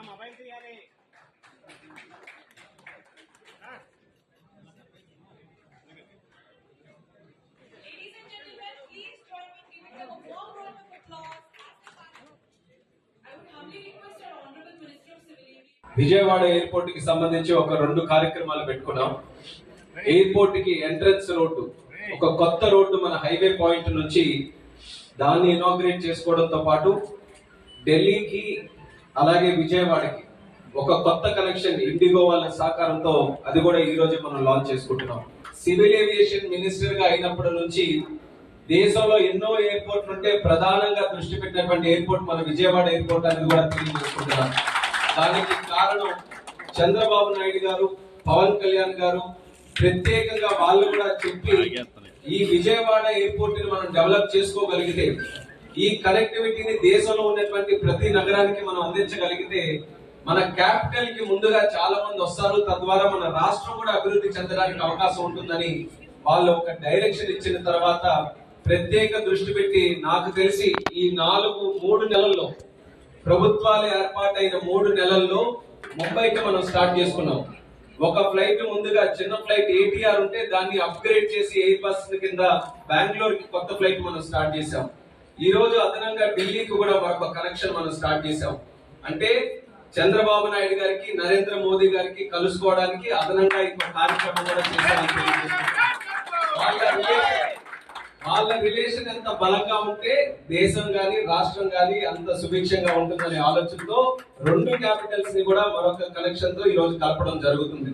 Mobile తీయాలి. Ladies and gentlemen, please join me in giving them a warm round of applause as the panel. I would humbly request our Honorable Minister of Civil Aviation. Vijayawada airport కి సంబంధించి ఒక 2 కార్యక్రమాలు పెట్టుకున్నాం. Airport కి entrance road, ఒక కొత్త road మన highway point నుంచి దాన్ని ఇనాగ్రేట్ చేసుకోవడంతో పాటు ఢిల్లీకి అలాగే విజయవాడకి ఒక కొత్త కనెక్షన్ ఇండిగో వాళ్ళ సహకారంతో అది కూడా ఈ రోజు మనం లాంచ్ చేసుకుంటున్నాం. సివిల్ ఏవియేషన్ మినిస్టర్ గా అయినప్పటి నుంచి దేశంలో ఎన్నో ఎయిర్పోర్ట్లు ఉంటే ప్రధానంగా దృష్టి పెట్టినటువంటి ఎయిర్పోర్ట్ మన విజయవాడ ఎయిర్పోర్ట్ అనేది కూడా తెలియజేసుకుంటున్నాం. దానికి కారణం చంద్రబాబు నాయుడు గారు, పవన్ కళ్యాణ్ గారు ప్రత్యేకంగా వాళ్ళు కూడా చెప్పి ఈ విజయవాడ ఎయిర్పోర్ట్ ని మనం డెవలప్ చేసుకోగలిగితే, ఈ కనెక్టివిటీని దేశంలో ఉన్నటువంటి ప్రతి నగరానికి మనం అందించగలిగితే మన క్యాపిటల్ కి ముందుగా చాలా మంది వస్తారు, తద్వారా మన రాష్ట్రం కూడా అభివృద్ధి చెందడానికి అవకాశం ఉంటుందని వాళ్ళు ఒక డైరెక్షన్ ఇచ్చిన తర్వాత ప్రత్యేక దృష్టి పెట్టి నాకు తెలిసి ఈ 3 నెలల్లో ప్రభుత్వాలు ఏర్పాటైన 3 నెలల్లో ముంబైకి మనం స్టార్ట్ చేసుకున్నాం. ఒక ఫ్లైట్ ముందుగా చిన్న ఫ్లైట్ ATR ఉంటే దాన్ని అప్గ్రేడ్ చేసి ఎయిర్ బస్ కింద బెంగళూరు కి కొత్త ఫ్లైట్ మనం స్టార్ట్ చేసాం. ఈ రోజు అదనంగా ఢిల్లీకి కూడా మరొక కనెక్షన్ మనం స్టార్ట్ చేసాం. అంటే చంద్రబాబు నాయుడు గారికి, నరేంద్ర మోదీ గారికి కలుసుకోవడానికి అదనంగా ఇంకో కార్యక్రమం కూడా చేశామని వాళ్ళ రిలేషన్ ఎంత బలంగా ఉంటే దేశం గాని రాష్ట్రం గాని అంత సుభిక్షంగా ఉంటుందనే ఆలోచనతో 2 క్యాపిటల్స్ ని కూడా మరొక కనెక్షన్ తో ఈ రోజు కలపడం జరుగుతుంది.